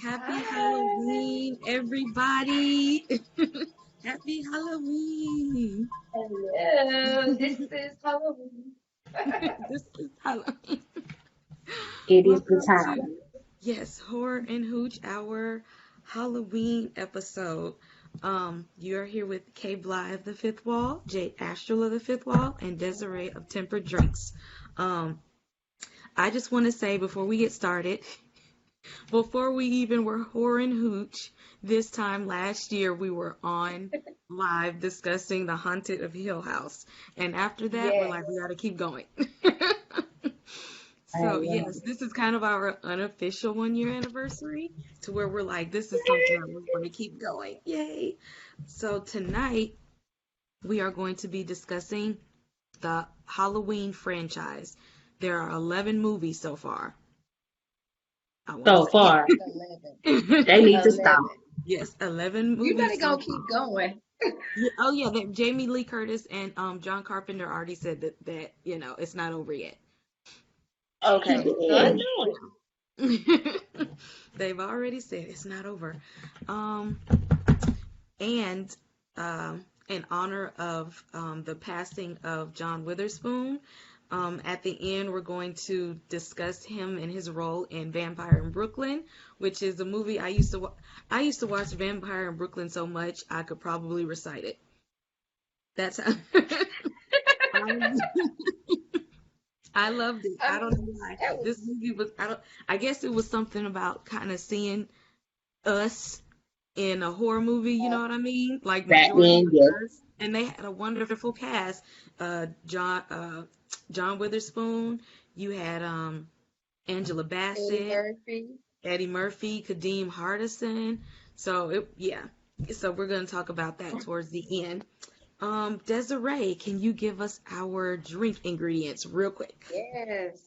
Happy Hi. Halloween, everybody. Happy Halloween. Hello. This is Halloween. This is Halloween. It is the Welcome time. to, yes, Horror and Hooch, our Halloween episode. You're here with Kay Bly of the Fifth Wall, Jade Astral of the Fifth Wall, and Desiree of Tempered Drinks. Um, I just want to say before we get started, before we even were whoring hooch, this time last year we were on live discussing the Haunted of Hill House. And after that, we're Yes. like, we gotta keep going. I So, love yes, this is kind of our unofficial 1 year anniversary to where we're like, this is something that we're going to keep going. Yay! So, tonight we are going to be discussing the Halloween franchise. There are 11 movies so far. I want to so say, yeah. far. 11. They need to stop. 11. Yes, 11 You better movies so go far. keep going. Yeah, oh yeah, Jamie Lee Curtis and John Carpenter already said that it's not over yet. He Okay. So So I did. know yeah, they've already said it's not over. Um, and in honor of the passing of John Witherspoon, at the end we're going to discuss him and his role in Vampire in Brooklyn, which is a movie I used to watch Vampire in Brooklyn so much I could probably recite it. That's how I, I loved it. I I don't mean, know why. that was This movie was I guess it was something about kind of seeing us in a horror movie, you know what I mean? Like Back majority then, of yes. us. And they had a wonderful cast. John Witherspoon, you had Angela Eddie Bassett, Murphy. Eddie Murphy, Kadeem Hardison. So yeah. So we're gonna talk about that towards the end. Desiree, can you give us our drink ingredients real quick? Yes.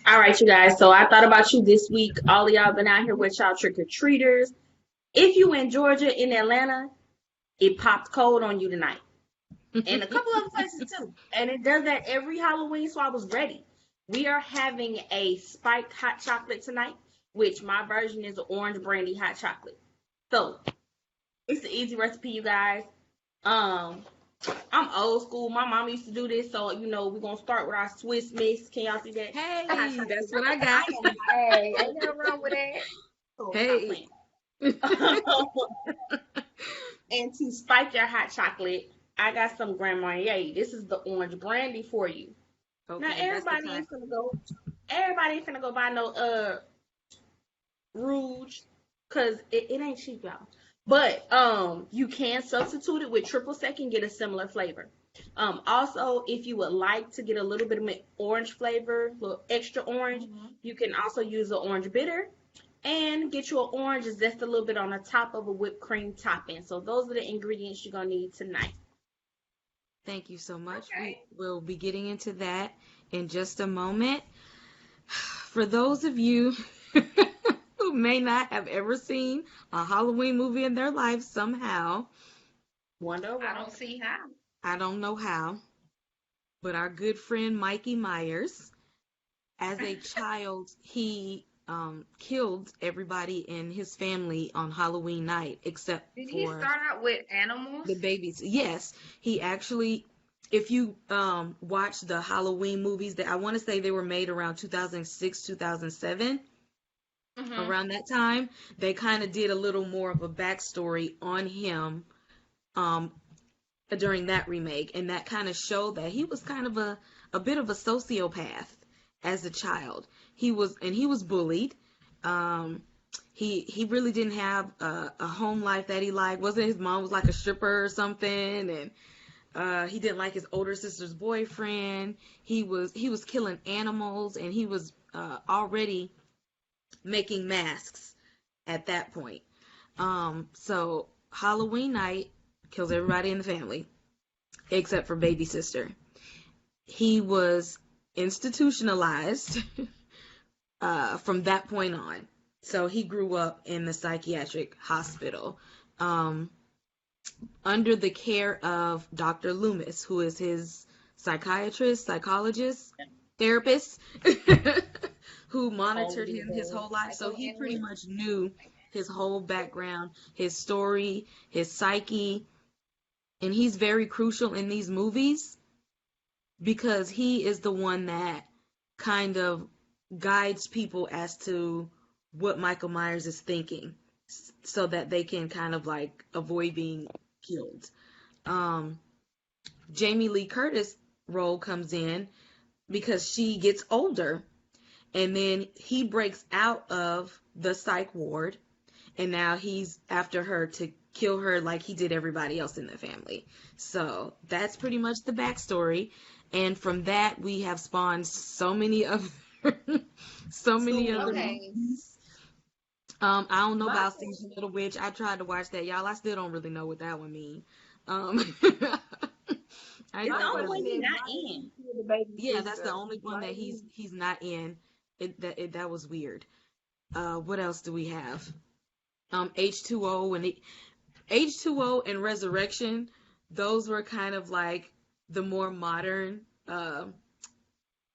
All right, you guys. So I thought about you this week. All of y'all been out here with y'all trick or treaters. If you in Georgia, in Atlanta, it popped cold on you tonight. And a couple other places too. And it does that every Halloween, so I was ready. We are having a spiked hot chocolate tonight, which my version is an orange brandy hot chocolate. So it's an easy recipe, you guys. Um, I'm old school. My mom used to do this, so we're gonna start with our Swiss Miss. Can y'all see that? Hot Hey, chocolate. that's what I I got. am Hey, ain't nothing wrong with that. so stop Hey. playing. And to spike your hot chocolate, I got some Grand Marnier. This is the orange brandy for you. Now Okay, that's the time. everybody ain't finna go buy no Rouge, cause it ain't cheap, y'all. But you can substitute it with triple sec and get a similar flavor. Also, if you would like to get a little bit of an orange flavor, a little extra orange, you can also use the orange bitter and get you an orange just a little bit on the top of a whipped cream topping. So those are the ingredients you're gonna need tonight. Thank you so much. We Okay. will be getting into that in just a moment. For those of you who may not have ever seen a Halloween movie in their life somehow, Wonder I why? don't see how. I don't know how, but our good friend Mikey Myers, as a child, he killed everybody in his family on Halloween night except Did he for start out with animals? the babies. Yes, he actually, if you watch the Halloween movies that I want to say they were made around 2006, 2007, Mm-hmm. around that time, they kind of did a little more of a backstory on him um, during that remake, and that kind of showed that he was kind of a bit of a sociopath as a child. He was bullied. Um, he really didn't have a home life that he liked. Wasn't his mom was like a stripper or something, and he didn't like his older sister's boyfriend. He was killing animals, and he was already making masks at that point. So Halloween night kills everybody in the family except for baby sister. He was institutionalized from that point on. So he grew up in the psychiatric hospital um, under the care of Dr. Loomis, who is his psychiatrist, psychologist, therapist, who monitored Holy him his whole life. So he pretty Psychoanalyst. much knew his whole background, his story, his psyche, and he's very crucial in these movies because he is the one that kind of guides people as to what Michael Myers is thinking so that they can kind of like avoid being killed. Um, Jamie Lee Curtis role comes in because she gets older and then he breaks out of the psych ward and now he's after her to kill her like he did everybody else in the family. So that's pretty much the backstory. And from that, we have spawned so many other, so many other Okay. movies. I don't know My about Season of the Little Witch. I tried to watch that, y'all. I still don't really know what that one means. I It's the don't only one really. he's not in. the baby Yeah, that's the sister. only one that Why he's not in. That was weird. What else do we have? H2O and H2O and Resurrection. Those were kind of like the more modern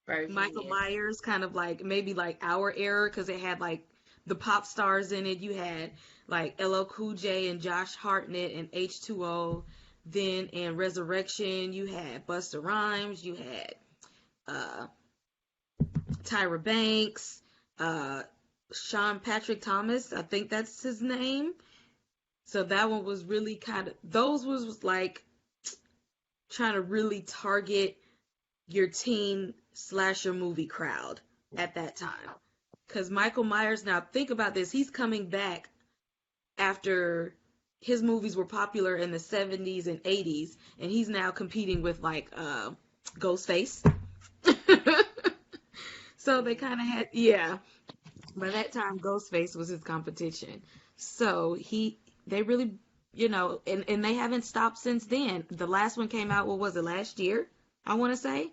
Version, Michael yeah. Myers, kind of like maybe like our era because it had like the pop stars in it. You had like LL Cool J and Josh Hartnett and H2O. Then in Resurrection, you had Busta Rhymes. You had uh, Tyra Banks, Sean Patrick Thomas. I think that's his name. So that one was really kind of, those was like trying to really target your teen slasher movie crowd at that time. Because Michael Myers, now think about this, he's coming back after his movies were popular in the 70s and 80s, and he's now competing with like Ghostface. So they kind of had, yeah. By that time, Ghostface was his competition. So they really, and they haven't stopped since then. The last one came out, what was it, last year? I want to say.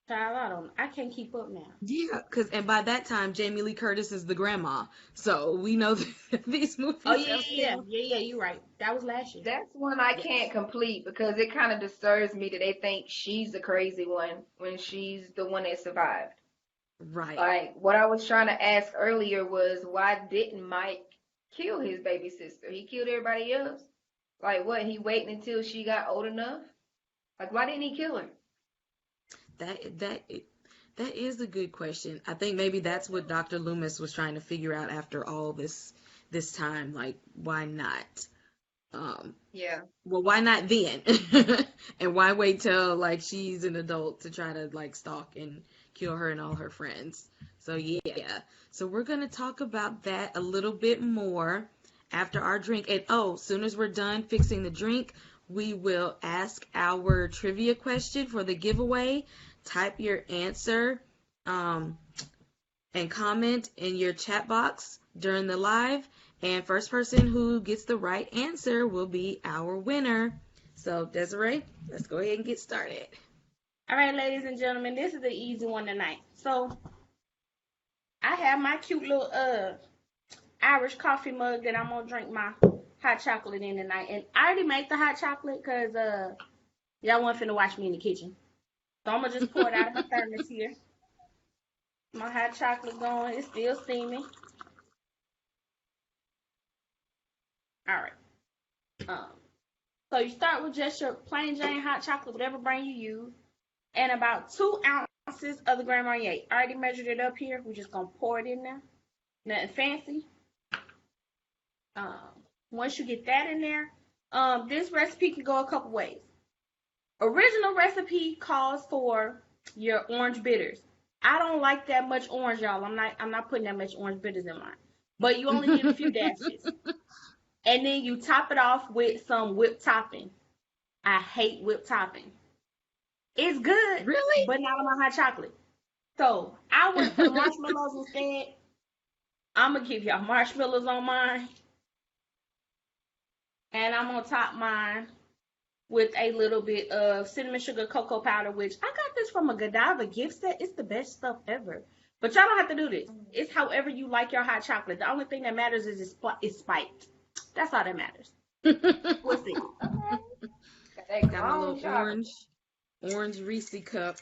Child, I can't keep up now. Yeah, and by that time, Jamie Lee Curtis is the grandma. So we know that these movies Oh yeah, have still. you're right. That was last year. That's one I Yes. can't complete because it kind of disturbs me that they think she's the crazy one when she's the one that survived. Right. Like, what I was trying to ask earlier was why didn't Mike kill his baby sister? He killed everybody else. Like, what? He waited until she got old enough? Like, why didn't he kill her? That is a good question. I think maybe that's what Dr. Loomis was trying to figure out after all this time. Like, why not? Yeah. Well, why not then? And why wait till like she's an adult to try to like stalk and kill her and all her friends? So yeah. So we're gonna talk about that a little bit more after our drink. And as soon as we're done fixing the drink, we will ask our trivia question for the giveaway. Type your answer and comment in your chat box during the live. And first person who gets the right answer will be our winner. So Desiree, let's go ahead and get started. All right, ladies and gentlemen, this is the easy one tonight. So I have my cute little Irish coffee mug that I'm gonna drink my hot chocolate in tonight. And I already made the hot chocolate because y'all wasn't finna watch me in the kitchen. So I'm gonna just pour it out of my thermos here. My hot chocolate going, it's still steaming. All right. So you start with just your plain Jane hot chocolate, whatever brand you use, and about 2 ounces of the Grand Marnier. I already measured it up here. We're just gonna pour it in there. Nothing fancy. Once you get that in there, this recipe can go a couple ways. Original recipe calls for your orange bitters. I don't like that much orange, y'all. I'm not putting that much orange bitters in mine. But you only need a few dashes. And then you top it off with some whipped topping. I hate whipped topping. It's good, Really? but not on my hot chocolate. So I went for the marshmallows instead. I'm gonna give y'all marshmallows on mine. And I'm gonna top mine with a little bit of cinnamon sugar cocoa powder, which I got this from a Godiva gift set. It's the best stuff ever. But y'all don't have to do this. It's however you like your hot chocolate. The only thing that matters is it's spiked. That's all that matters. We'll see. Okay. Got my little orange Reese cup.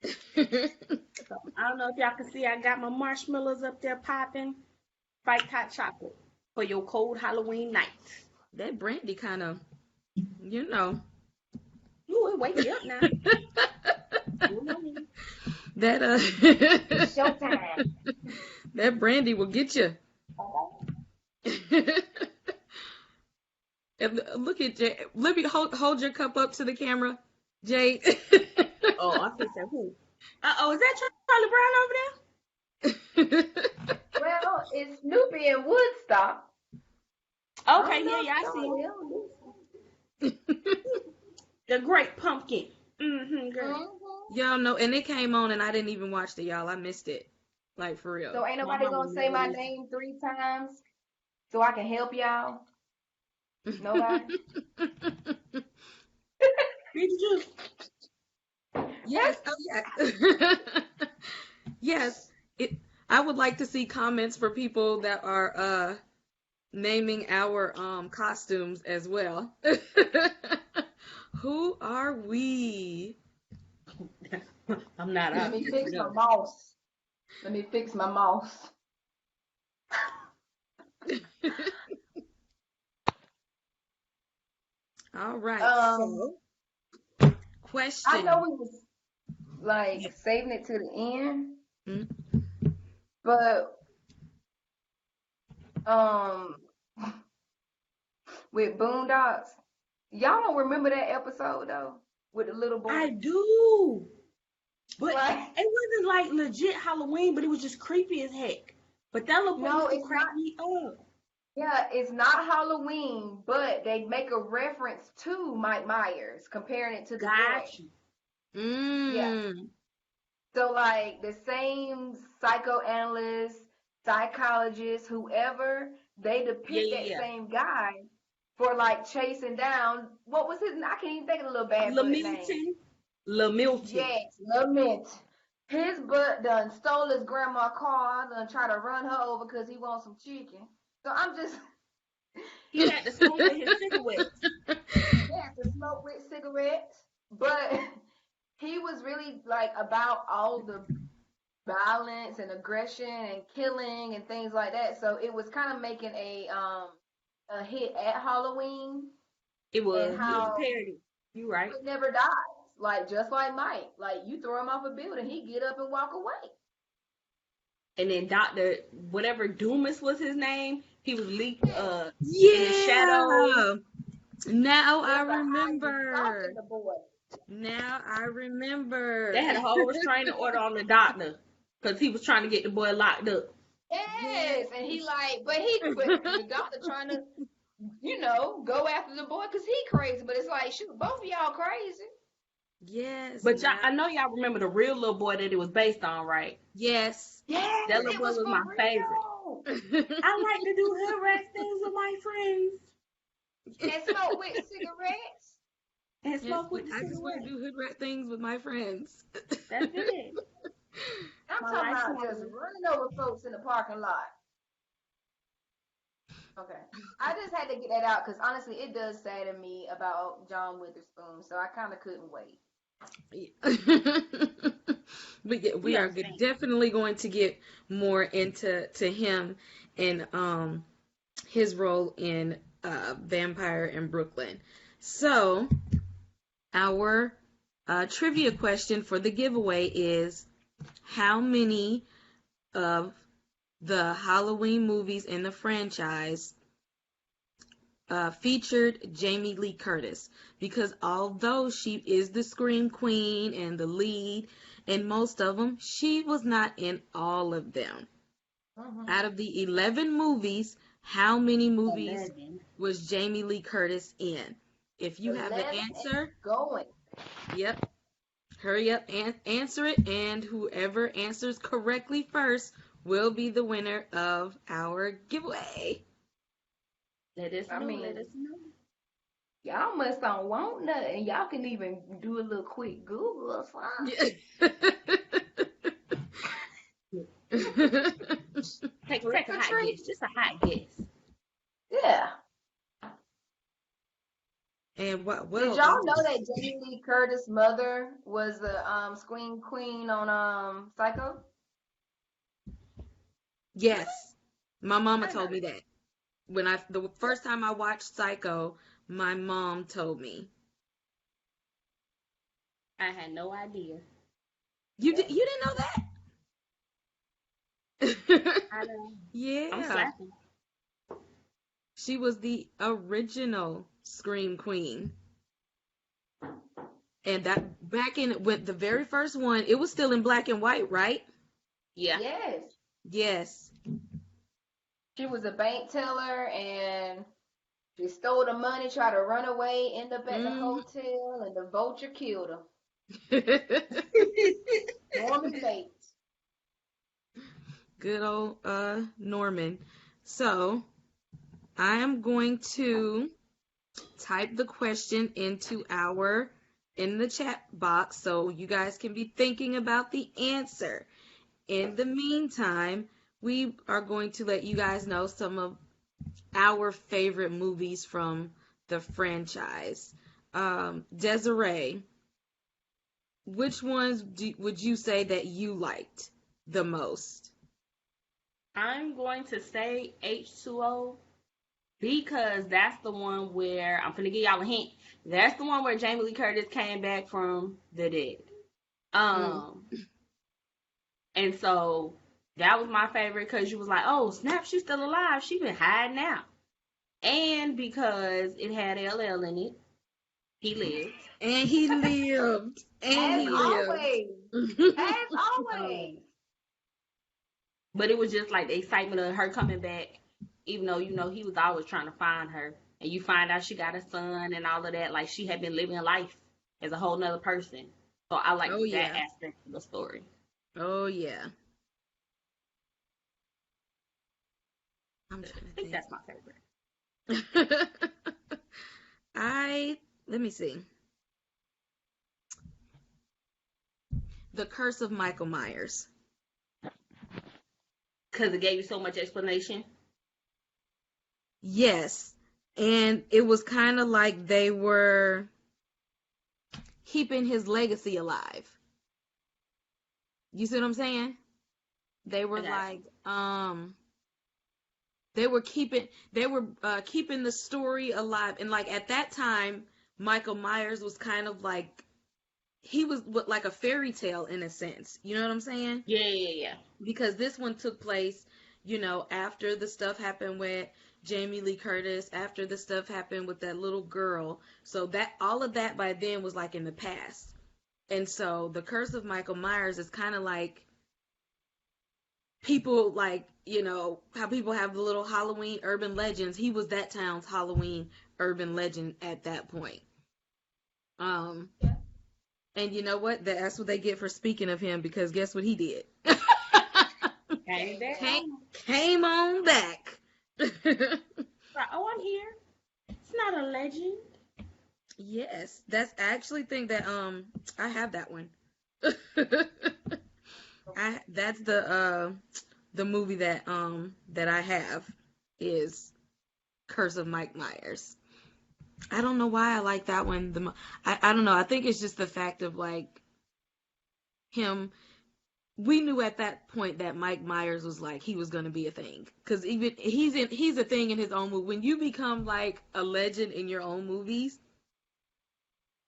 So I don't know if y'all can see, I got my marshmallows up there popping. Spiked hot chocolate for your cold Halloween night. That brandy kind of, you know. Ooh, it wake you up now. That It's showtime. that brandy will get you. And look at Jay. Let me hold your cup up to the camera, Jade. Oh, I think that who? Oh, is that Charlie Brown over there? Well, it's Snoopy in Woodstock. Okay, I yeah, I see him. The Great Pumpkin. Girl. Y'all know, and it came on, and I didn't even watch it, y'all. I missed it, like for real. So ain't nobody gonna say my name 3 times so I can help y'all? Nobody? Did you? Yes. Oh, yeah. Yes. I would like to see comments for people that are naming our costumes as well. Who are we? I'm not Let me fix my mouse. Let me fix my mouse. All right. Um, So, question. I know we was like saving it to the end, but with Boondocks, y'all don't remember that episode though with the little boy. I do. But Right? it wasn't like legit Halloween, but it was just creepy as heck. But that little boy No, used to it's crack not. me up. Yeah, it's not Halloween, but they make a reference to Mike Myers, comparing it to the boy. Got you. Yeah. So like the same psychoanalyst, psychologist, whoever, they depict that same guy for like chasing down what was his I can't even think of the little bad butt name. Lamilton. Yes, Lament. His butt done stole his grandma car, done try to run her over because he wants some chicken. So I'm just He had to smoke with his cigarettes. he had to smoke with cigarettes, but he was really like about all the violence and aggression and killing and things like that. So it was kind of making a hit at Halloween. It was. And how It was a parody. You right. it never dies. Like just like Mike. Like you throw him off a building, he get up and walk away. And then Dr. whatever Dumas was his name, he was leaked in Yeah. the shadows. Now I Remember how he was remember. stalking the boy. Now I remember. They had a whole restraining order on the doctor because he was trying to get the boy locked up. Yes, and he like, but the doctor trying to, you know, go after the boy because he crazy. But it's like, shoot, both of y'all crazy. Yes. But I know y'all remember the real little boy that it was based on, right? Yes. Yes, That little boy was my favorite. I like to do hood rat things with my friends. And smoke with cigarettes. And smoke with the I just want to do hood rat things with my friends. That's it. I'm My talking life about just running over folks in the parking lot. Okay. I just had to get that out because honestly, it does sadden me about John Witherspoon, so I kind of couldn't wait. But yeah, we are definitely going to get more into him and his role in Vampire in Brooklyn. So our trivia question for the giveaway is, how many of the Halloween movies in the franchise featured Jamie Lee Curtis? Because although she is the Scream Queen and the lead in most of them, she was not in all of them. Out of the 11 movies, how many movies was Jamie Lee Curtis in? If you have the answer, yep, hurry up and answer it, and whoever answers correctly first will be the winner of our giveaway. Let us know. Y'all must don't want nothing. Y'all can even do a little quick Google or something. Take a hot guess. Just a hot guess. Yeah. And what? Did Well, y'all know that Jamie Lee Curtis' mother was the scream queen on Psycho? yes, my mama I know told me that. that when the first time I watched Psycho, my mom told me. I had no idea. You didn't know that? I know. I'm Yeah, slapping. she was the original Scream Queen. And that back in with the very first one, it was still in black and white, right? Yeah. Yes. Yes. She was a bank teller and she stole the money, tried to run away, end up at the Mm. hotel, and the vulture killed her. Norman Bates. Good old Norman. So I am going to type the question in the chat box so you guys can be thinking about the answer. In the meantime, we are going to let you guys know some of our favorite movies from the franchise. Desiree, which ones would you say that you liked the most? I'm going to say H2O because that's the one where I'm gonna give y'all a hint. That's the one where Jamie Lee Curtis came back from the dead. Mm. Um, and so that was my favorite because you was like, oh snap, she's still alive. She been hiding out, and because it had LL in it, he lived. And he lived. And As he lived. always. As always. Um, but it was just like the excitement of her coming back, even though he was always trying to find her, and you find out she got a son and all of that. Like she had been living life as a whole nother person. So I like Oh that yeah. aspect of the story. Oh yeah. I'm I trying think that's my favorite. to think. Let me see. The Curse of Michael Myers. Because it gave you so much explanation. Yes. And it was kind of like they were keeping his legacy alive. You see what I'm saying? They I were got like, they were keeping the story alive. And like at that time, Michael Myers was kind of like he was like a fairy tale in a sense. You know what I'm saying? you. Yeah. Because this one took place, after the stuff happened with Jamie Lee Curtis, after the stuff happened with that little girl. So that all of that by then was like in the past. And so the Curse of Michael Myers is kind of like people like, how people have the little Halloween urban legends. He was that town's Halloween urban legend at that point. Um Yeah. and you know what? That's what they get for speaking of him because guess what he did? Came Came back back. came, home. came on back. Like, oh, I'm here. It's not a legend. Yes, that's I actually think that I have that one. That's the movie that I have is Curse of Mike Myers. I don't know why I like that one I don't know. I think it's just the fact of like him. We knew at that point that Mike Myers was like he was gonna be a thing because even he's a thing in his own movie. When you become like a legend in your own movies,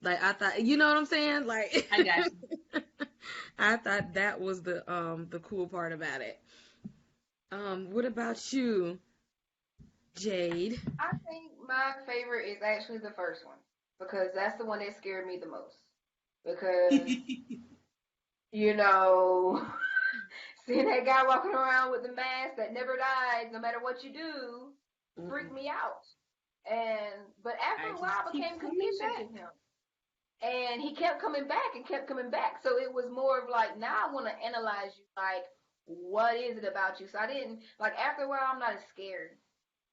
like I thought, you know what I'm saying? Like I got you. I thought that was the cool part about it. What about you, Jade? I think my favorite is actually the first one because that's the one that scared me the most. Because, you know, seeing that guy walking around with the mask that never dies, no matter what you do, freaked me out. But after I a just while, I keep became coming conditioned to back. him. And he kept coming back and kept coming back. So it was more of like, now I want to analyze you. Like, what is it about you? So I didn't, like, after a while, I'm not as scared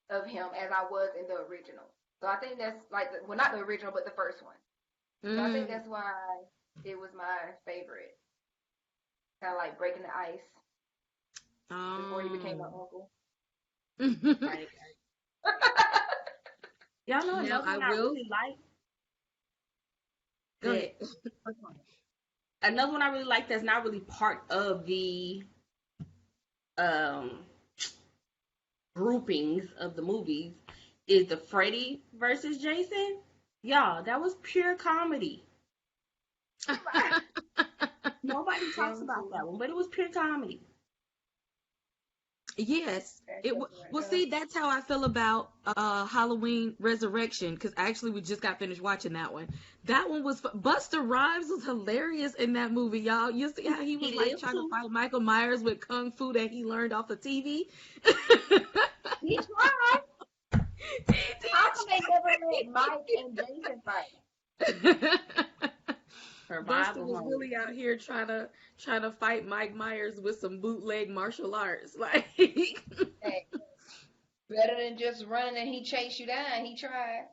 of him as I was in the original. So I think that's like, well, not the original, but the first one. So I think Mm. that's why it was my favorite. Kind of like breaking the ice before he became my uncle. Right. Y'all know Now another I one I will. really like? Go ahead. Another one I really like that's not really part of the um groupings of the movies is the Freddy versus Jason. Y'all, that was pure comedy. Nobody talks about that one, but it was pure comedy. Yes. Well, see, that's how I feel about Halloween Resurrection, because actually we just got finished watching that one. That one was Buster Rhymes was hilarious in that movie, y'all. You see how he was He like lived trying to too. fight Michael Myers with kung fu that he learned off of TV. He tried. He How come they never let Mike and Jason fight? Buster Survival was mode. really out here trying to fight Mike Myers with some bootleg martial arts. Like Hey, better than just running and he chased you down. He tried.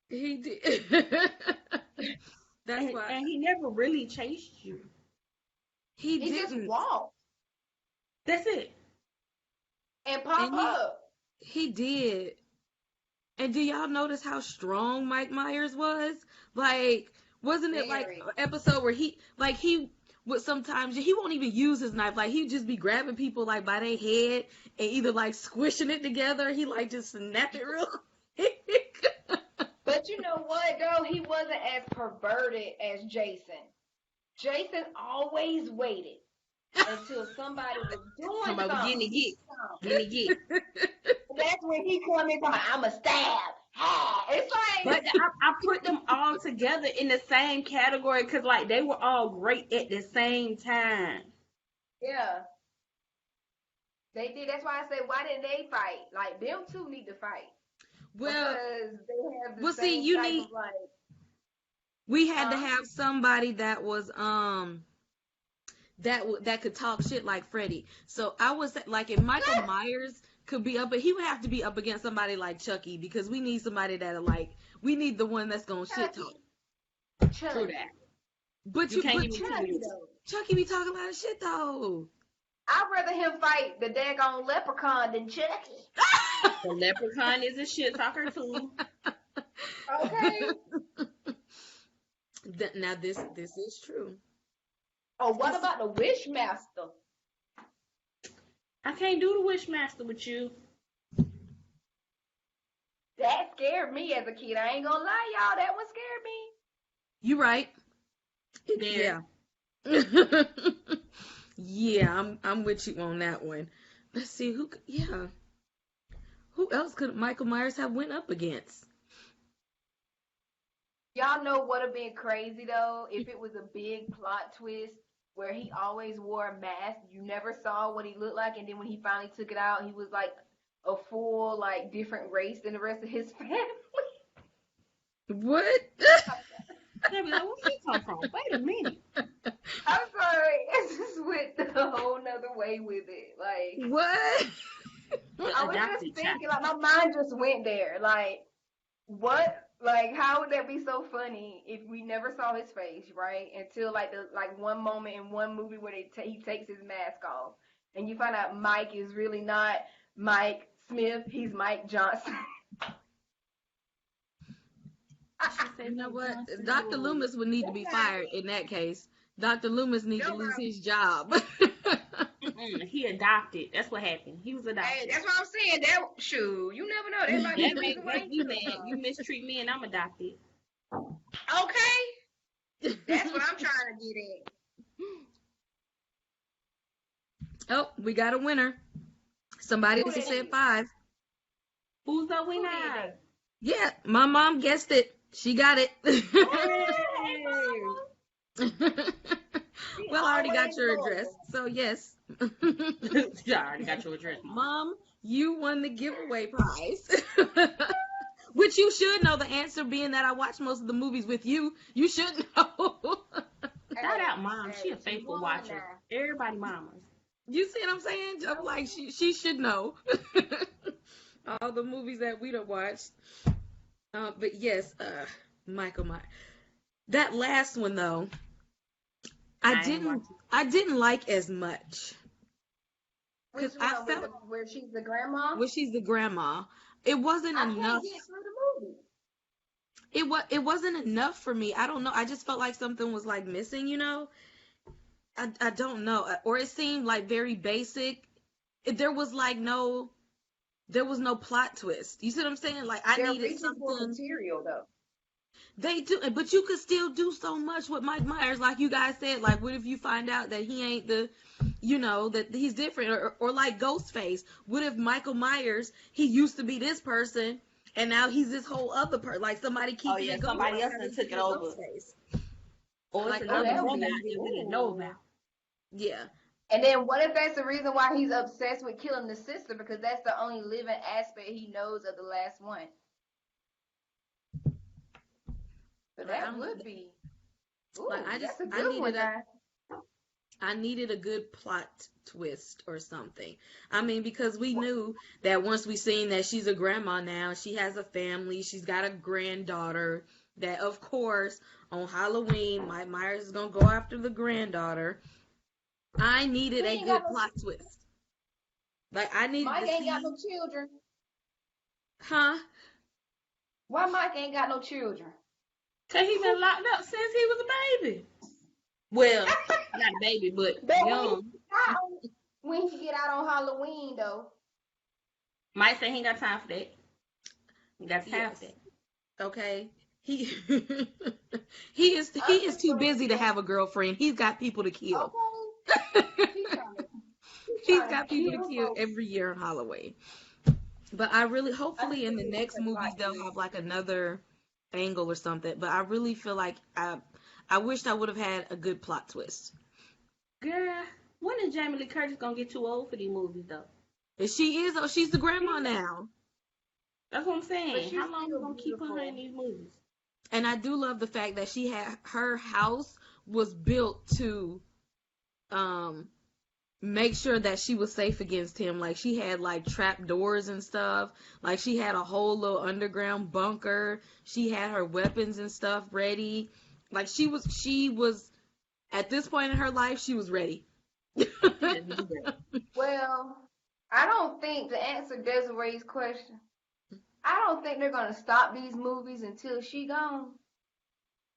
he did. That's why And he never really chased you. he He just didn't. walked That's it. and pop And up. he did. And do y'all notice how strong Mike Myers was? Like, wasn't it like Very. an episode where he would sometimes he won't even use his knife. Like he'd just be grabbing people like by their head and either like squishing it together. He like just snap it real quick. But you know what, though? He wasn't as perverted as Jason. Jason always waited until somebody was doing Somebody was something. getting it. That's when he come in talking, I'm a stab. It's like, But I put them all together in the same category because like they were all great at the same time. yeah, they did. That's why I said, why didn't they fight? Like, them two need to fight. Well, Because they have the well, see, same you type need. of, like, We had to have somebody that was that could talk shit like Freddy. So I was like, if Michael Myers could be up, but he would have to be up against somebody like Chucky because we need somebody that we need the one that's gonna shit talk. True that. But You can't even Chucky, though. Chucky be talking a lot of shit though. I'd rather him fight the daggone leprechaun than Chucky. The leprechaun is a shit talker too. Okay. Now this is true. Oh, what about the Wishmaster? I can't do the Wishmaster with you. That scared me as a kid. I ain't gonna lie, y'all. That one scared me. You right. There. Yeah. Yeah, I'm with you on that one. Let's see who else could Michael Myers have went up against? Y'all know what would have been crazy though if it was a big plot twist where he always wore a mask. You never saw what he looked like, and then when he finally took it out, he was like a full like different race than the rest of his family. What? They'll be like, where he come from? Wait a minute. I'm sorry, it just went a whole nother way with it. Like What? I was just thinking, like my mind just went there. Like what? Like how would that be so funny if we never saw his face, right? Until like one moment in one movie where he takes his mask off, and you find out Mike is really not Mike Smith. He's Mike Johnson. You know what? Dr. Loomis would need to be fired in that case. Dr. Loomis needs to lose his job. He adopted. That's what happened. He was adopted. Hey, that's what I'm saying. That shoot, you never know. That might be That the make reason why you mad. You mistreat me and I'm adopted. Okay, that's what I'm trying to get at. Oh, we got a winner. Somebody said 5. Who's the winner? Yeah, my mom guessed it. She got it. Well, I already got your address, so yes. Yeah, I already got your address. Mom, you won the giveaway prize. Which you should know the answer, being that I watch most of the movies with you. You should know. Shout out Mom. She a faithful watcher. Everybody mamas. You see what I'm saying? I'm like, she should know. All the movies that we done watched. But yes, Michael Myers. That last one though, I didn't like as much. Which one? Where she's the grandma? Where she's the grandma. It wasn't enough. Can't get through the movie. it wasn't enough for me. I don't know. I just felt like something was like missing, you know? I don't know. Or it seemed like very basic. There was like there was no plot twist. You see what I'm saying? Like I They're needed reaching for something. material though. They do, but you could still do so much with Mike Myers, like you guys said. Like, what if you find out that he ain't that he's different, or like Ghostface? What if Michael Myers, he used to be this person, and now he's this whole other person, like somebody Oh keeping yeah, it going, somebody like else how done they took did it with over. Ghostface. Or it's Like, Oh, another that would brother be out there we didn't know ooh. about. yeah, And then what if that's the reason why he's obsessed with killing the sister, because that's the only living aspect he knows of the last one. So like that would be. Ooh, like that's a good one, guys. I needed a good plot twist or something. I mean, because we knew that once we seen that she's a grandma now, she has a family, she's got a granddaughter. That of course on Halloween, Mike Myers is gonna go after the granddaughter. I needed He a ain't got good no. plot twist. Like I needed Mike to ain't got see, no children. huh? Why Mike ain't got no children? Cause he been locked up since he was a baby. Well, not a baby, but But young. when he get out on Halloween though. Might say he ain't got time for that. He got time Yes. for that. Okay. He he is too busy to have a girlfriend. He's got people to kill. Okay. He He's trying to got people to kill kill folks. every year on Halloween. But I really, I hopefully, think in it the is next a plot movies they'll twist. have like another angle or something. But I really feel like I wished I would have had a good plot twist. Girl, when is Jamie Lee Curtis gonna get too old for these movies though? And she is, oh, she's the grandma now. That's what I'm But saying. she's How long you still gonna keep putting her in beautiful. these movies? And I do love the fact that she had her house was built to um make sure that she was safe against him. Like she had like trap doors and stuff. Like she had a whole little underground bunker. She had her weapons and stuff ready. Like she was at this point in her life, she was ready. Well, I don't think, to answer Desiree's question, I don't think they're gonna stop these movies until she gone.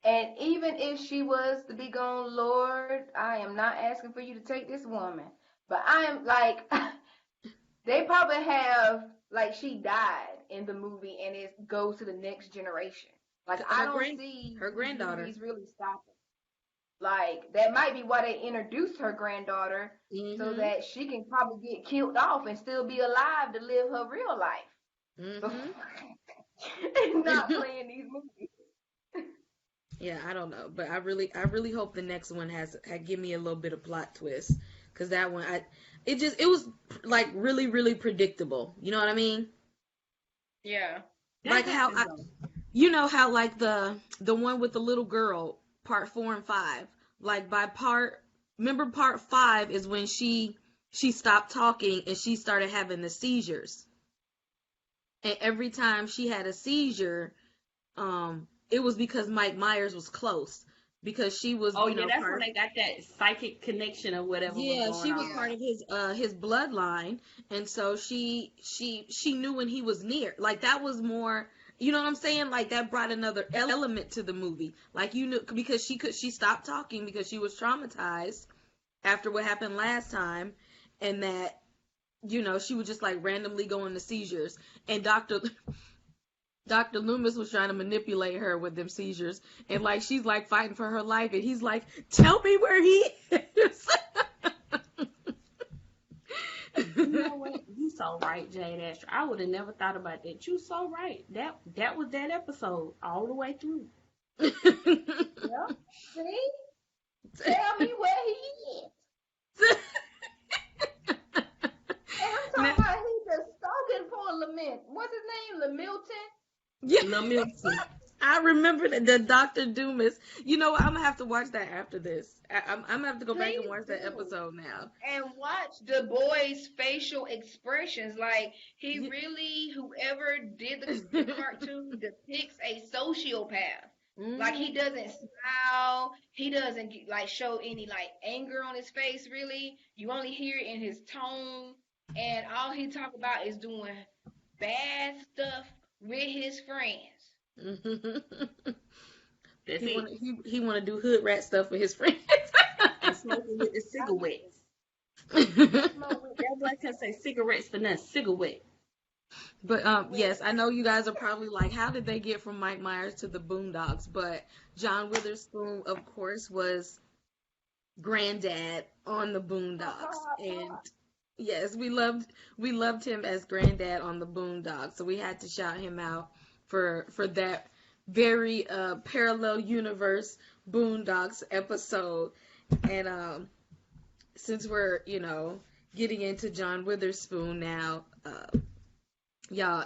And even if she was to be gone, Lord, I am not asking for you to take this woman. But I am like, they probably have, like, she died in the movie and it goes to the next generation. Like, I don't see Her these granddaughter. movies really stopping. Like, that might be why they introduced her granddaughter, so Mhm. that she can probably get killed off and still be alive to live her real life. Mhm. And not playing these movies. Yeah, I don't know, but I really hope the next one had give me a little bit of plot twist, because that one it was like really predictable. You know what I mean? Yeah. Like how you know how like the one with the little girl, part 4 and 5. Like by remember part 5 is when she stopped talking and she started having the seizures. And every time she had a seizure, it was because Mike Myers was close, because she was, Oh yeah, that's when part. they got that psychic connection or whatever was Yeah, going she was on. part of his bloodline, and so she knew when he was near. Like that was more, you know what I'm saying? Like that brought another element to the movie. Like you knew, because she stopped talking because she was traumatized after what happened last time, and that she would just like randomly go into seizures, and Dr. Loomis was trying to manipulate her with them seizures, and like she's like fighting for her life, and he's like, "Tell me where he is." You know what? You so right, Jade Asher. I would have never thought about that. You so right. That was that episode all the way through. Yeah. See? Tell me where he is. And I'm talking about he's just stalking poor Lament. What's his name? Lamilton? Yeah. Lil Milton. I remember the Dr. Doomis. You know what? I'm gonna have to watch that after this. I'm gonna have to go back and Please watch that do. episode now. And watch the boy's facial expressions. Like, he Yeah. really, whoever did the cartoon, depicts a sociopath. Like, he doesn't smile. He doesn't like show any like anger on his face. Really, you only hear it in his tone, and all he talk about is doing bad stuff with his friends. That's He it. wanna he wanna do hood rat stuff with his friends. And smoking with the cigarettes. Smoke with That boy can say cigarettes for nothing. Cigarette. But yes, I know you guys are probably like, how did they get from Mike Myers to the Boondocks? But John Witherspoon, of course, was granddad on the Boondocks, and yes, we loved him as granddad on the Boondocks. So we had to shout him out for that very parallel universe Boondocks episode. And since we're getting into John Witherspoon now, y'all,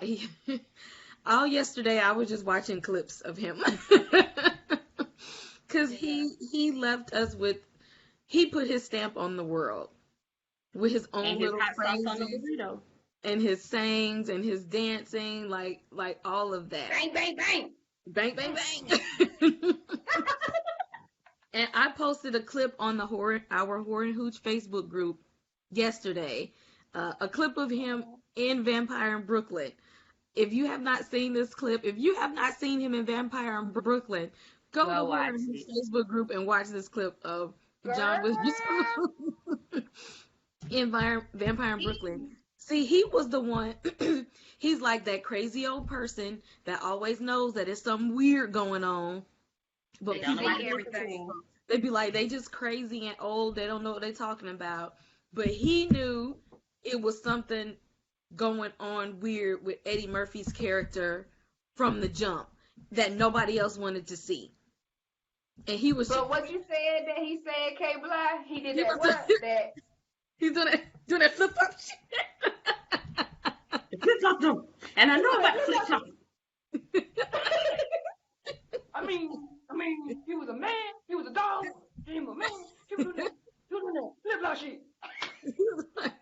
all yesterday I was just watching clips of him because he left us with, he put his stamp on the world with his own And his little hot sauce on the phrases burrito. and his sayings and his dancing, like all of that. bang, bang, bang. Bang, bang, bang. And I posted a clip on our Horror and Hooch Facebook group yesterday, a clip of him in Vampire in Brooklyn. If you have not seen this clip, if you have not seen him in Vampire in Brooklyn, go to Horror and Hooch Facebook group and watch this clip of John Witherspoon in Vampire in Brooklyn. See, he was the one, he's like that crazy old person that always knows that there's something weird going on. But They don't know people how to give it to him. they'd be like, they just crazy and old. They don't know what they're talking about. But he knew it was something going on weird with Eddie Murphy's character from the jump that nobody else wanted to see. And he was. But what you said that he said, K Bly, he did He that was- what? That He's doing that flip flop shit. The flip flop though. And I know about the flip flop. I mean, he was a man, he was a dog, he was a man, he was doing that flip flop shit. He was like,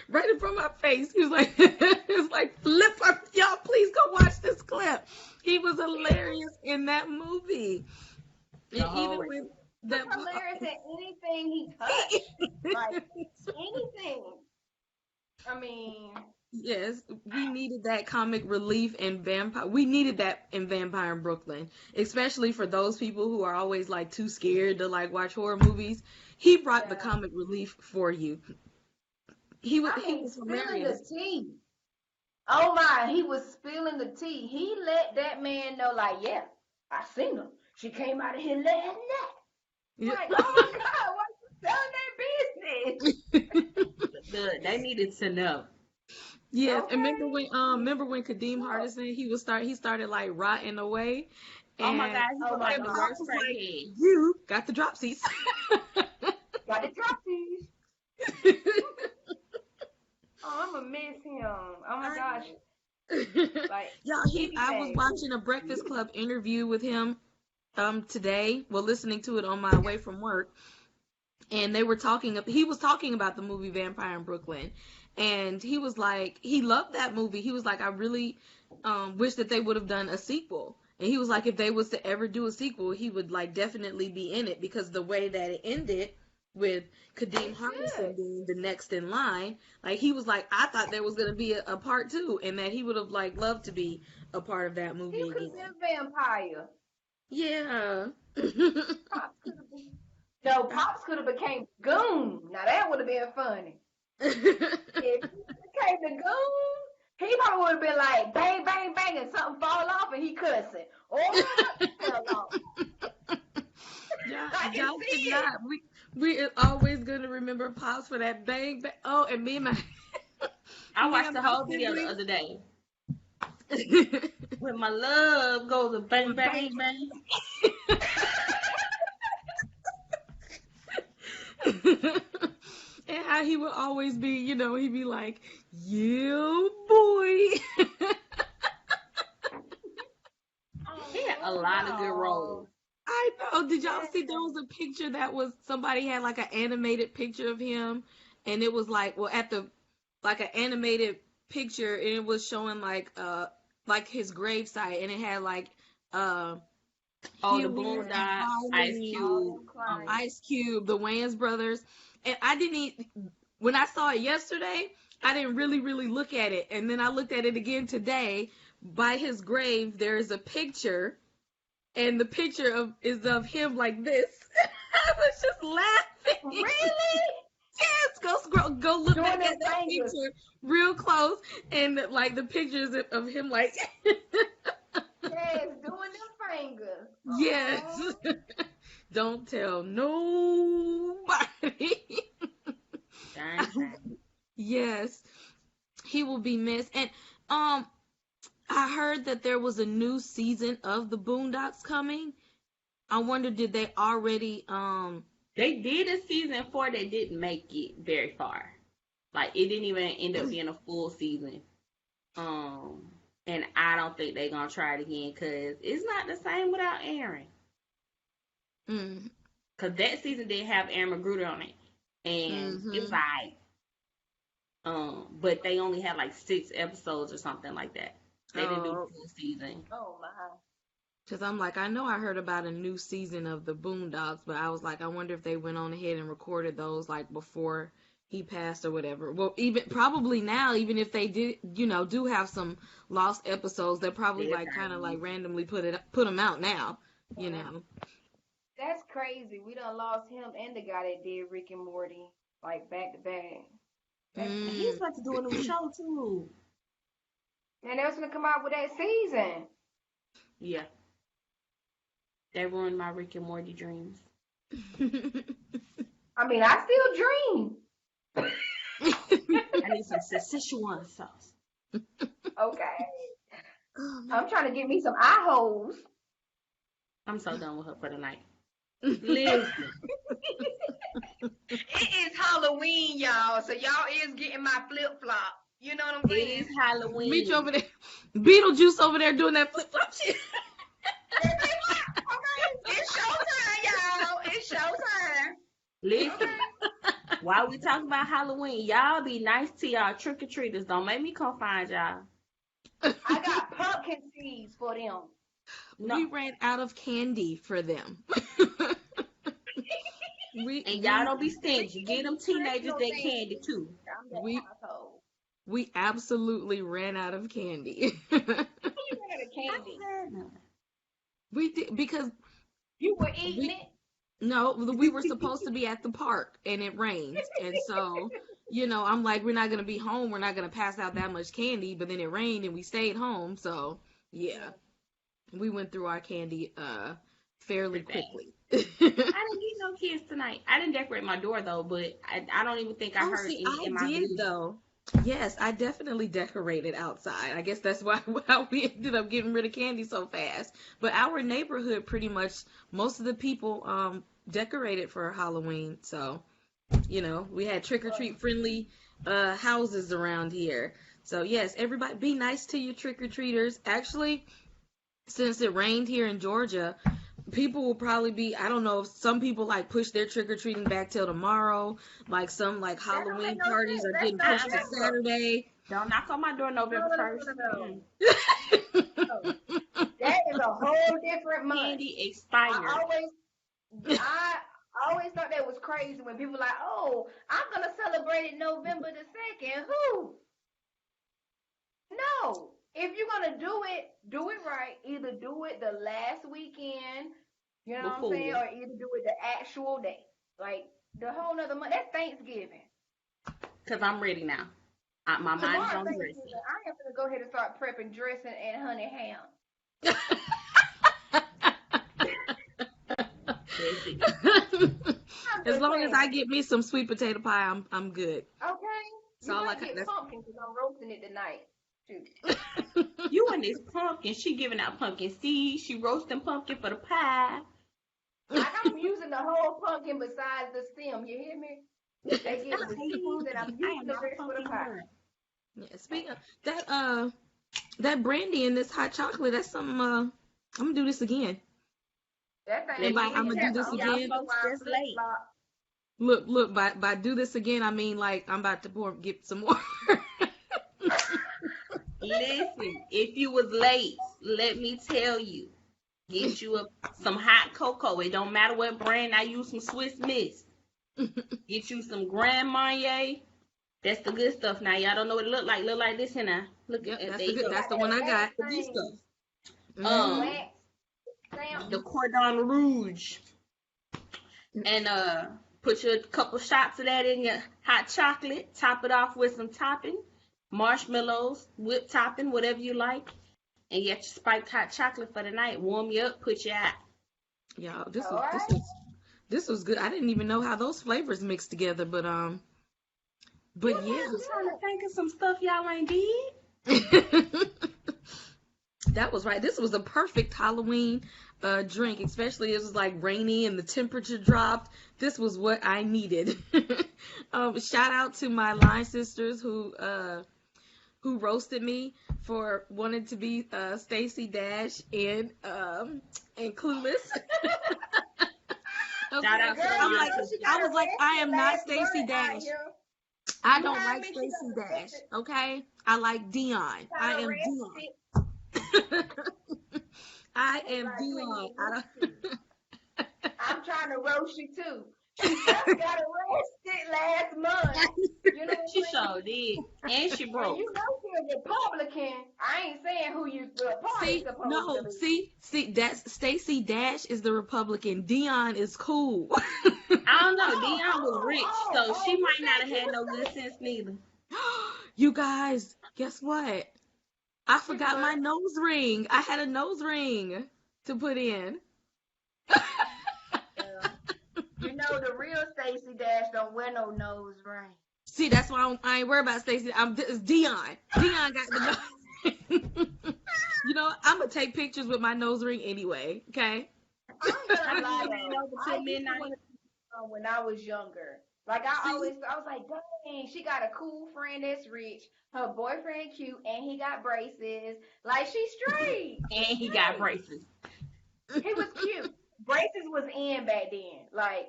right in front of my face. He was like, it's like flip flop. Y'all, please go watch this clip. He was hilarious in that movie. And even with that, He's hilarious at anything he touched. Like anything. I mean, yes, we needed that comic relief in Vampire. We needed that in Vampire in Brooklyn, especially for those people who are always like too scared to like watch horror movies. He brought the comic relief for you. He was spilling hilarious. the tea. Oh my, he was spilling the tea. He let that man know, like, yeah, I seen her. She came out of here last night. Yeah. Like, oh my God, why you selling that business? Good. They needed to know. Yes, Okay. and remember when Kadeem Hardison he started like rotting away. Oh my God, he Oh was my like the God. worst was like, crackhead. You got the dropsies. Got the dropsies. Oh, I'm gonna miss him. Oh my gosh. Like, Y'all, I was watching a Breakfast Club interview with him today. Well, listening to it on my way from work, and he was talking about the movie Vampire in Brooklyn, and he was like, he loved that movie. He was like, I really wish that they would have done a sequel. And he was like, if they was to ever do a sequel, he would like definitely be in it, because the way that it ended with Kadeem Hardison being the next in line, like he was like, I thought there was gonna be a part 2, and that he would have like loved to be a part of that movie he could have again. been a vampire. Yeah. Pops could have been. No, Pops could have became Goon. Now that would have been funny. If he became the Goon, he probably would have been like bang, bang, bang, and something fall off and he cussing. Or something fell off. I can Y'all see it. cannot. We are always gonna remember Pops for that bang bang. Oh, and me and my I watched the whole video the other day. When my love goes a bang, bang, bang. And how he would always be, he'd be like, yeah, boy. He had a lot of good roles. I know. Did y'all see there was a picture that was, somebody had like an animated picture of him, and it was like, well, at the, like an animated picture, and it was showing like his gravesite, and it had like, The Boondocks, Ice Cube. The Wayans brothers, and when I saw it yesterday, I didn't really look at it, and then I looked at it again today by his grave there is a picture, and the picture is of him like this. I was just laughing. Really? Yes, go look Doing back them at that fingers. picture real close, and like the pictures of him like Yes, doing them fingers. yes. Aw. Don't tell nobody. Dang. Yes, he will be missed. And I heard that there was a new season of the Boondocks coming. I wonder, did they already They did a season 4 that didn't make it very far. Like, it didn't even end up being a full season. And I don't think they're gonna try it again because it's not the same without Aaron. mm, Because that season did have Aaron Magruder on it, and it was mhm. alright. But they only had like 6 episodes or something like that. They didn't do the Oh, full season. Oh my. because I'm like, I know I heard about a new season of the Boondocks, but I was like, I wonder if they went on ahead and recorded those like before he passed or whatever. Well, even probably now, even if they did, do have some lost episodes, they probably They're like kind of trying. like randomly put them out now, you know. That's crazy. We done lost him and the guy that did Rick and Morty, like back to back. That's And Mm. he's about to do a new show too. and they was gonna come out with that season. Yeah, they ruined my Rick and Morty dreams. I mean, I still dream. I need some Szechuan sauce. Okay. Oh, man. I'm trying to get me some eye holes. I'm so done with her for the night. Listen, It is Halloween, y'all, so y'all is getting my flip flop. You know what I'm it saying? is Halloween. Meet you over there, Beetlejuice over there doing that flip flop shit. Okay, it's showtime, y'all. It's showtime. Listen, while we talk about Halloween, y'all be nice to y'all trick or treaters. Don't make me come find y'all. I got pumpkin seeds for them. No, We ran out of candy for them. and y'all don't be stingy. Get them teenagers that candy too. I'm that we household. we absolutely ran out of candy. You had a candy. We did because You were eating we it. no, we were supposed to be at the park and it rained, and so I'm like, we're not gonna be home. We're not gonna pass out that much candy. But then it rained and we stayed home. So yeah, we went through our candy fairly quickly. I didn't get no kids tonight. I didn't decorate my door though, but I don't even think I Oh, heard see, any I in my did village. though. Yes, I definitely decorated outside. I guess that's why how we ended up getting rid of candy so fast. But our neighborhood, pretty much, most of the people decorated for Halloween. So, we had trick or treat friendly houses around here. So yes, everybody be nice to your trick or treaters. Actually, since it rained here in Georgia, people will probably be, I don't know, if some people like push their trick or treating back till tomorrow. Like some like That don't make Halloween no parties sense. are That's getting not pushed to November. Saturday. Don't knock on my door November No, 1st. no. That is a whole different month. Candy I expired. always thought that was crazy when people like, oh, I'm gonna celebrate it November the 2nd. Who? No. If you're gonna do it right. Either do it the last weekend, you know what I'm saying, Before. or either do it the actual day. Like the whole nother month. That's Thanksgiving. Because I'm ready now. My mind is Tomorrow on dressing. Thanksgiving, I am gonna go ahead and start prepping dressing and honey ham. That's it. I'm As just long as saying. I get me some sweet potato pie, I'm good. Okay. So You like might get that's pumpkin because I'm roasting it tonight. Shoot. You and this pumpkin. She giving out pumpkin seeds. She roasting pumpkin for the pie. I'm using the whole pumpkin besides the stem. You hear me? They get the seeds and I'm I using am the not rest for the pumpkin pie. girl. yeah, speaking of that brandy and this hot chocolate, that's something I'm gonna do this again. That Let thing me I'ma is do this I'm y'all again. folks just late. Look, by do this again, I mean like I'm about to get some more. Listen, if you was late, let me tell you. Get you some hot cocoa. It don't matter what brand. I use some Swiss Miss. Get you some Grand Marnier. That's the good stuff. Now y'all don't know what it look like. Look like this here now. Look Yep, at that's there the you good. go. That's the one I got. The good stuff. Mhm. Wax stamp. The cordon rouge. And put your couple shots of that in your hot chocolate. Top it off with some topping, marshmallows, whipped topping, whatever you like. And get your spiked hot chocolate for the night. Warm you up, put you out. Y'all, All right. this was good. I didn't even know how those flavors mixed together, but yeah. I'm trying to think of some stuff y'all ain't did. That was right. This was a perfect Halloween drink, especially it was like rainy and the temperature dropped. This was what I needed. Shout out to my line sisters who roasted me for wanting to be Stacey Dash and Clueless. Okay. Shout out to Girl, the I'm line like, sisters. I was like, I am not Last Stacey month out Dash. here. I You don't heard like me? She Stacey got Dash. arrested. Okay, I like Dion. I Got am arrested. Dion. I am Like, Dion. please, I'm trying to roast you too. She just got arrested last month. You know what She I'm saying? sure did. And she And broke. you know she's a Republican. I ain't saying who you the party See, supposed no, to be. see, that's Stacey Dash is the Republican. Dion is cool. I don't know. Dion was rich, so she you might not think have had you no was good sense neither. You guys, guess what? I forgot what? my nose ring. I had a nose ring to put in. You know the real Stacey Dash don't wear no nose ring. See, that's why I ain't worried about Stacey. It's Dion. Dion got the nose. You know, I'm gonna take pictures with my nose ring anyway. Okay. I'm gonna lie I ain't though. over I till used to midnight. want to when I was younger. Like I was like, dang, she got a cool friend that's rich. Her boyfriend cute, and he got braces. Like she's straight. And he got braces. He was cute. Braces was in back then. Like,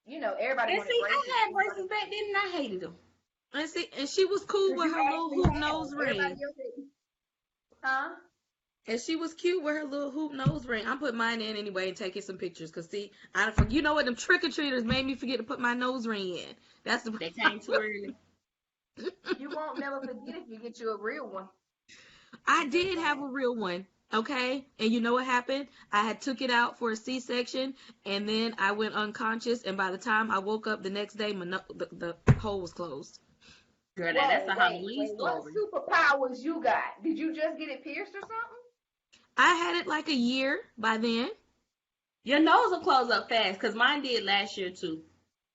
you know, everybody And wanted see, braces. I had braces back then and I hated them. And see, and she was cool with her little hoop nose ring. Huh? And she was cute with her little hoop nose ring. I'm putting mine in anyway and taking some pictures. Cause see, you know what? Them trick or treaters made me forget to put my nose ring in. That's the. They came too early. You won't never forget if you get you a real one. I did have a real one. Okay, and you know what happened? I had took it out for a C-section, and then I went unconscious. And by the time I woke up the next day, the hole was closed. Girl, that's a Halloween What story. superpowers you got? Did you just get it pierced or something? I had it like a year by then. Your nose will close up fast, because mine did last year too.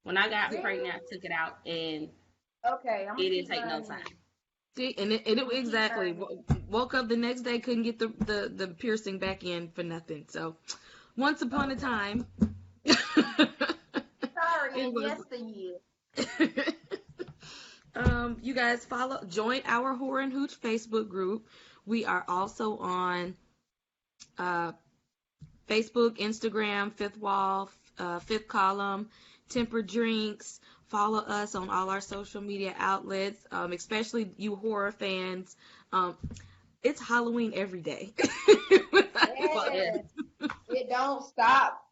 When I got Really? pregnant, I took it out, and Okay, it didn't take no time. See, and it exactly woke up the next day, couldn't get the piercing back in for nothing. So, once upon a time, Sorry, it was. yesteryear. You guys join our Horror and Hooch Facebook group. We are also on Facebook, Instagram, Fifth Wall, Fifth Column, Tempered Drinks. Follow us on all our social media outlets, especially you horror fans. It's Halloween every day. Yes. It don't stop.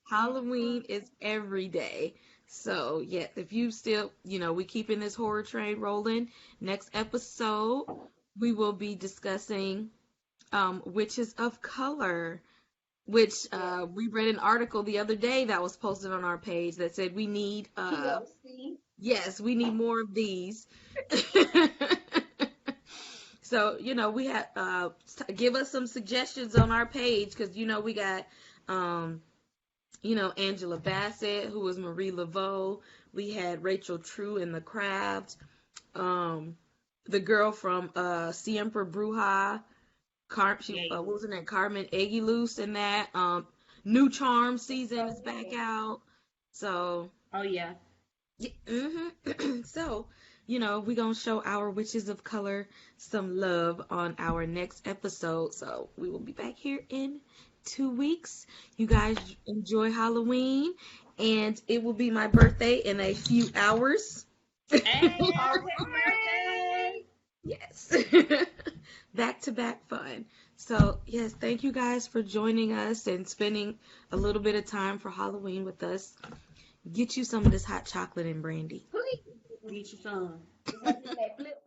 Halloween is every day. So, yeah, if you still, we keeping this horror train rolling. Next episode, we will be discussing Witches of Color, which we read an article the other day that was posted on our page that said we need, yes, we need more of these. So, we have, give us some suggestions on our page because, we got, Angela Bassett, who was Marie Laveau. We had Rachel True in The Craft. The girl from Siempre Bruja. What was her name? Carmen Aguiluz in that. New Charm season is back out. So. Oh, yeah. So, we're going to show our Witches of Color some love on our next episode. So, we will be back here in 2 weeks. You guys enjoy Halloween, and it will be my birthday in a few hours. Hey, birthday! Yes. Back-to-back fun. So, yes, thank you guys for joining us and spending a little bit of time for Halloween with us. Get you some of this hot chocolate and brandy. Get you some. You never seen that flip